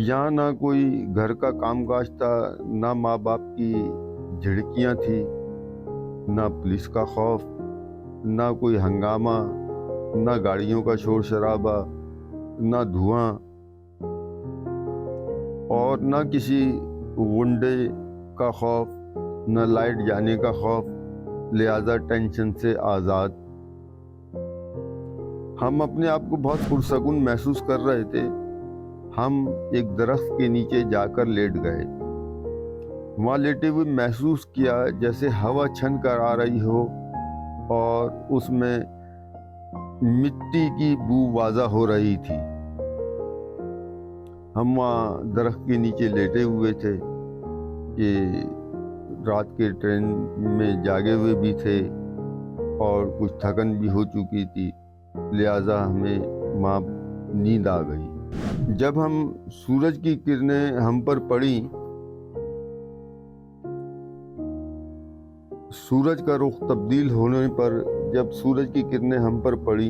यहाँ ना कोई घर का कामकाज था, ना माँ बाप की झिड़कियाँ थी, ना पुलिस का खौफ, ना कोई हंगामा, ना गाड़ियों का शोर शराबा, ना धुआं और ना किसी गुंडे का खौफ, ना लाइट जाने का खौफ। लिहाजा टेंशन से आज़ाद। हम अपने आप को बहुत पुरसकून महसूस कर रहे थे। हम एक दरख्त के नीचे जाकर लेट गए। वहाँ लेटे हुए महसूस किया जैसे हवा छन कर आ रही हो और उसमें मिट्टी की बू वाज़ा हो रही थी। हम वहाँ दरख्त के नीचे लेटे हुए थे कि रात के ट्रेन में जागे हुए भी थे और कुछ थकन भी हो चुकी थी, लिहाजा हमें वहाँ नींद आ गई। जब हम सूरज की किरणें हम पर पड़ी, सूरज का रुख तब्दील होने पर जब सूरज की किरणें हम पर पड़ी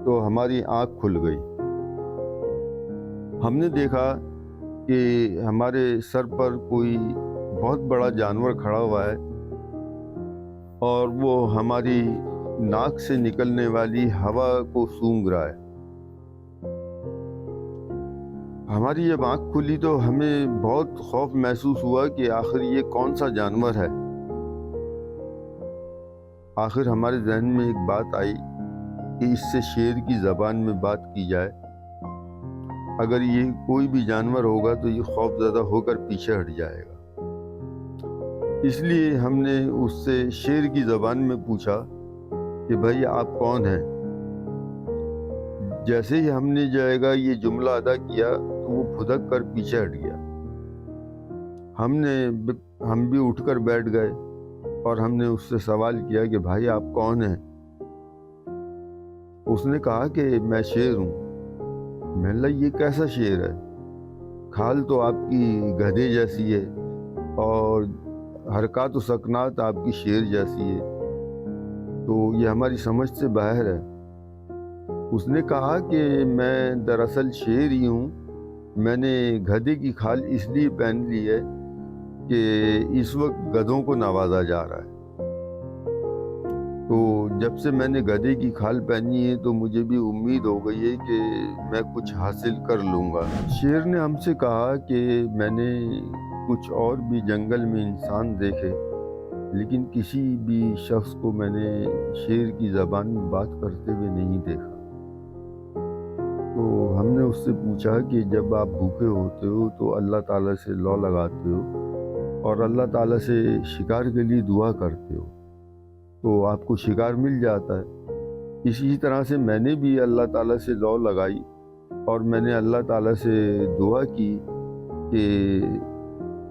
तो हमारी आँख खुल गई। हमने देखा कि हमारे सर पर कोई बहुत बड़ा जानवर खड़ा हुआ है और वो हमारी नाक से निकलने वाली हवा को सूंघ रहा है। हमारी जब आँख खुली तो हमें बहुत खौफ महसूस हुआ कि आखिर ये कौन सा जानवर है। आखिर हमारे जहन में एक बात आई कि इससे शेर की ज़बान में बात की जाए। अगर ये कोई भी जानवर होगा तो ये खौफज़दा होकर पीछे हट जाएगा। इसलिए हमने उससे शेर की ज़बान में पूछा कि भाई आप कौन हैं। जैसे ही हमने जाएगा ये जुमला अदा किया तो वो फुदक कर पीछे हट गया। हम भी उठकर बैठ गए और हमने उससे सवाल किया कि भाई आप कौन हैं। उसने कहा कि मैं शेर हूँ। मैंने कहा ये कैसा शेर है? खाल तो आपकी गधे जैसी है और हरकत व सकनात आपकी शेर जैसी है, तो ये हमारी समझ से बाहर है। उसने कहा कि मैं दरअसल शेर ही हूँ। मैंने गधे की खाल इसलिए पहन ली है कि इस वक्त गधों को नवाजा जा रहा है, तो जब से मैंने गधे की खाल पहनी है तो मुझे भी उम्मीद हो गई है कि मैं कुछ हासिल कर लूँगा। शेर ने हमसे कहा कि मैंने कुछ और भी जंगल में इंसान देखे, लेकिन किसी भी शख्स को मैंने शेर की ज़बान में बात करते हुए नहीं देखा। तो हमने उससे पूछा कि जब आप भूखे होते हो तो अल्लाह ताला से लौ लगाते हो और अल्लाह ताला से शिकार के लिए दुआ करते हो, तो आपको शिकार मिल जाता है। इसी तरह से मैंने भी अल्लाह ताला से लौ लगाई और मैंने अल्लाह ताला से दुआ की कि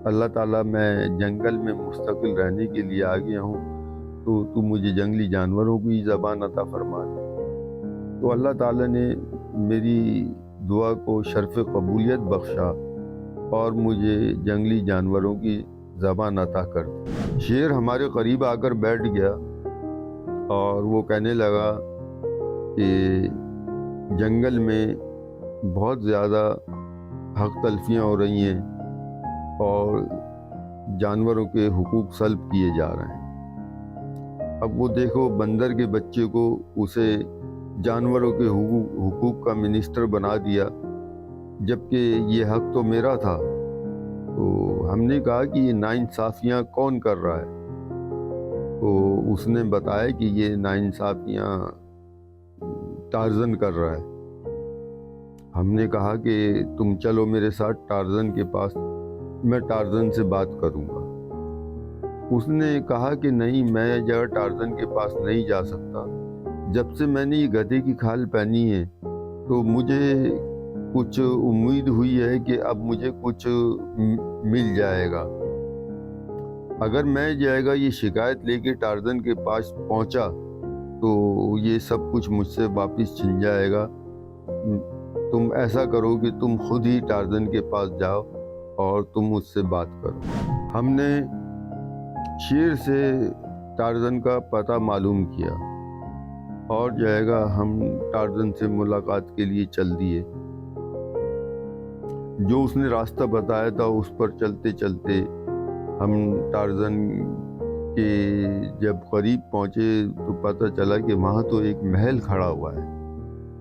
अल्लाह ताला मैं जंगल में मुस्तकिल रहने के लिए आ गया हूँ, तो तू मुझे जंगली जानवरों की ज़बान अता फरमा दे। तो अल्लाह ताला ने मेरी दुआ को शर्फ़ कबूलियत बख्शा और मुझे जंगली जानवरों की ज़बान अता कर दी। शेर हमारे करीब आकर बैठ गया और वो कहने लगा कि जंगल में बहुत ज़्यादा हक़ तलफ़ियाँ हो रही हैं और जानवरों के हुकूक सल्ब किए जा रहे हैं। अब वो देखो बंदर के बच्चे को उसे जानवरों के हुकूक का मिनिस्टर बना दिया, जबकि ये हक़ तो मेरा था। तो हमने कहा कि ये नाइंसाफ़ियाँ कौन कर रहा है? तो उसने बताया कि ये नाइंसाफ़ियाँ टार्ज़न कर रहा है। हमने कहा कि तुम चलो मेरे साथ टार्ज़न के पास, मैं टार्ज़न से बात करूँगा। उसने कहा कि नहीं, मैं जगह टार्ज़न के पास नहीं जा सकता। जब से मैंने ये गधे की खाल पहनी है तो मुझे कुछ उम्मीद हुई है कि अब मुझे कुछ मिल जाएगा। अगर मैं जाएगा ये शिकायत लेके टार्ज़न के पास पहुंचा तो ये सब कुछ मुझसे वापस छिन जाएगा। तुम ऐसा करो कि तुम खुद ही टार्ज़न के पास जाओ और तुम उससे बात करो। हमने शेर से टार्ज़न का पता मालूम किया और जाएगा हम टार्ज़न से मुलाकात के लिए चल दिए। جو اس نے راستہ بتایا تھا اس پر چلتے چلتے ہم ٹارزن کے جب قریب پہنچے تو پتہ چلا کہ وہاں تو ایک محل کھڑا ہوا ہے،